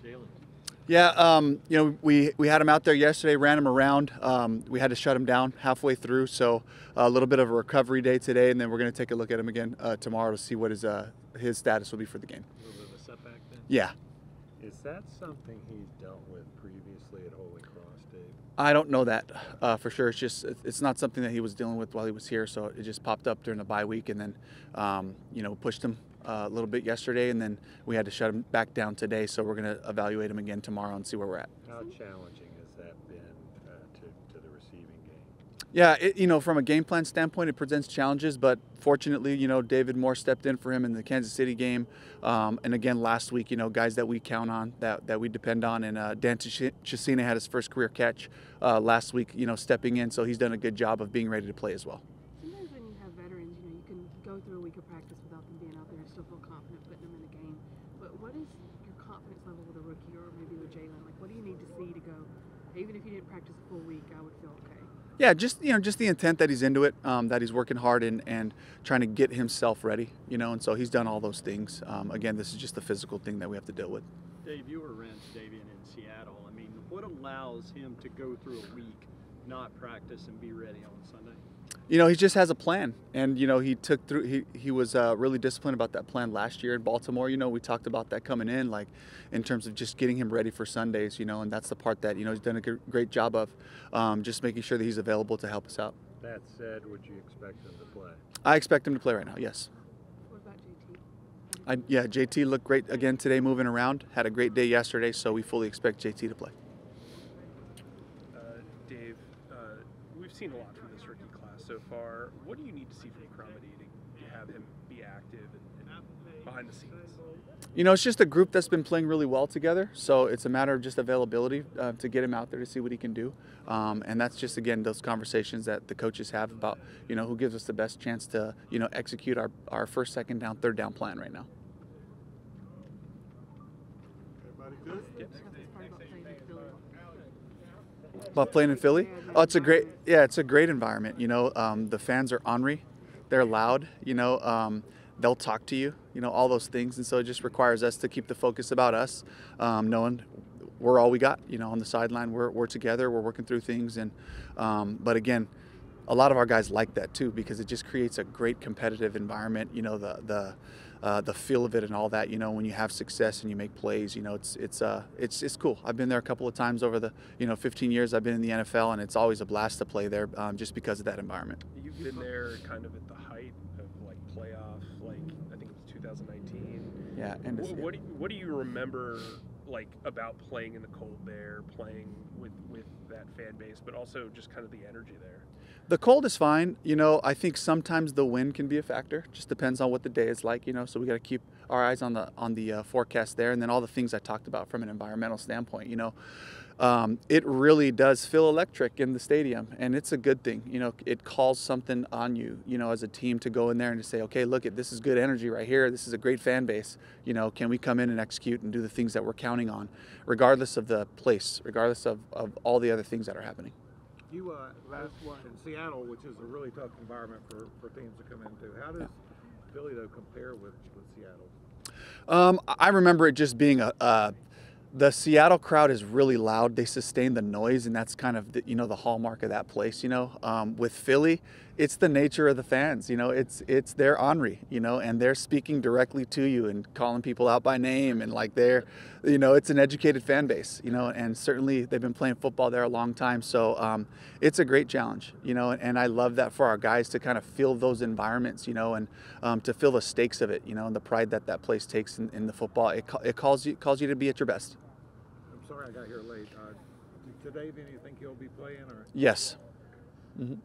Jalen? Yeah, you know, we had him out there yesterday, ran him around. We had to shut him down halfway through, so a little bit of a recovery day today, and then we're going to take a look at him again tomorrow to see what his status will be for the game. A little bit of a setback then? Yeah. Is that something he's dealt with previously at Holy Cross, Dave? I don't know that for sure. It's not something that he was dealing with while he was here, so it just popped up during the bye week, and then you know, pushed him a little bit yesterday, and then we had to shut him back down today. So we're going to evaluate him again tomorrow and see where we're at. How challenging has that been to the receiving game? Yeah, you know, from a game plan standpoint, it presents challenges, but fortunately, you know, David Moore stepped in for him in the Kansas City game, and again last week, you know, guys that we count on, that we depend on, and Dan Chesina had his first career catch last week, you know, stepping in, so he's done a good job of being ready to play as well. Sometimes when you have veterans, you know, you can go through a week of practice without them being out there and still feel confident putting them in a game. But what is your confidence level with a rookie or maybe with Jalen? Like, what do you need to see to go, even if you didn't practice a full week, I would feel okay? Yeah, just, you know, just the intent that he's into it, that he's working hard and trying to get himself ready, you know, and so he's done all those things. Again, this is just the physical thing that we have to deal with. Dave, you were around Davian in Seattle. I mean, what allows him to go through a week, not practice, and be ready on Sunday? You know, he just has a plan, and you know, he was really disciplined about that plan last year in Baltimore. You know, we talked about that coming in, like in terms of just getting him ready for Sundays. You know, and that's the part that, you know, he's done a great job of, just making sure that he's available to help us out. That said, would you expect him to play? I expect him to play right now. Yes. What about JT? Yeah, JT looked great again today, moving around. Had a great day yesterday, so we fully expect JT to play. Dave, we've seen a lot from this rookie class so far. What do you need to see from Crumedy to have him be active and behind the scenes? You know, it's just a group that's been playing really well together, so it's a matter of just availability to get him out there to see what he can do. And that's just, again, those conversations that the coaches have about, you know, who gives us the best chance to, you know, execute our first, second down, third down plan right now. Everybody good? Yep. About playing in Philly? Oh, it's a great environment. You know, the fans are ornery, they're loud. You know, they'll talk to you. You know, all those things, and so it just requires us to keep the focus about us, knowing we're all we got. You know, on the sideline, we're together, we're working through things, and but again, a lot of our guys like that too, because it just creates a great competitive environment. You know, the feel of it and all that. You know, when you have success and you make plays, you know, it's cool. I've been there a couple of times over the 15 years I've been in the NFL, and it's always a blast to play there, just because of that environment. You've been there kind of at the height of like playoff, like I think it was 2019. Yeah. And what do you remember like about playing in the cold there, playing with that fan base, but also just kind of the energy there? The cold is fine. You know, I think sometimes the wind can be a factor. Just depends on what the day is like, you know, so we got to keep our eyes on the forecast there, and then all the things I talked about from an environmental standpoint. You know, it really does feel electric in the stadium, and it's a good thing. You know, it calls something on you, you know, as a team to go in there and to say, okay, look, this is good energy right here. This is a great fan base. You know, can we come in and execute and do the things that we're counting on, regardless of the place, regardless of all the other things that are happening. You last one in Seattle, which is a really tough environment for teams to come into. How does Philly, though, compare with Seattle? I remember it just being the Seattle crowd is really loud. They sustain the noise, and that's kind of the hallmark of that place. You know, with Philly, it's the nature of the fans. You know, it's their ornery. You know, and they're speaking directly to you and calling people out by name, and like it's an educated fan base. You know, and certainly they've been playing football there a long time, so it's a great challenge. You know, and I love that for our guys to kind of feel those environments. You know, and to feel the stakes of it. You know, and the pride that place takes in the football. It calls you to be at your best. I'm sorry I got here late. Today, do you think he'll be playing? Or? Yes. Mm-hmm.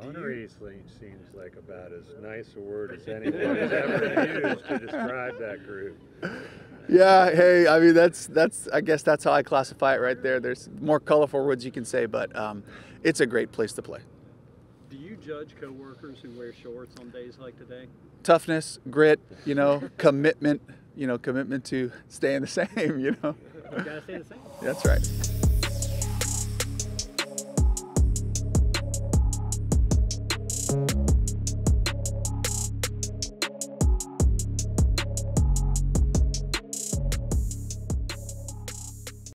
Ornery seems like about as nice a word as anybody's ever used to describe that group. Yeah, hey, I mean I guess that's how I classify it right there. There's more colorful words you can say, but it's a great place to play. Do you judge coworkers who wear shorts on days like today? Toughness, grit, you know, commitment to staying the same, you know. You gotta stay the same. That's right.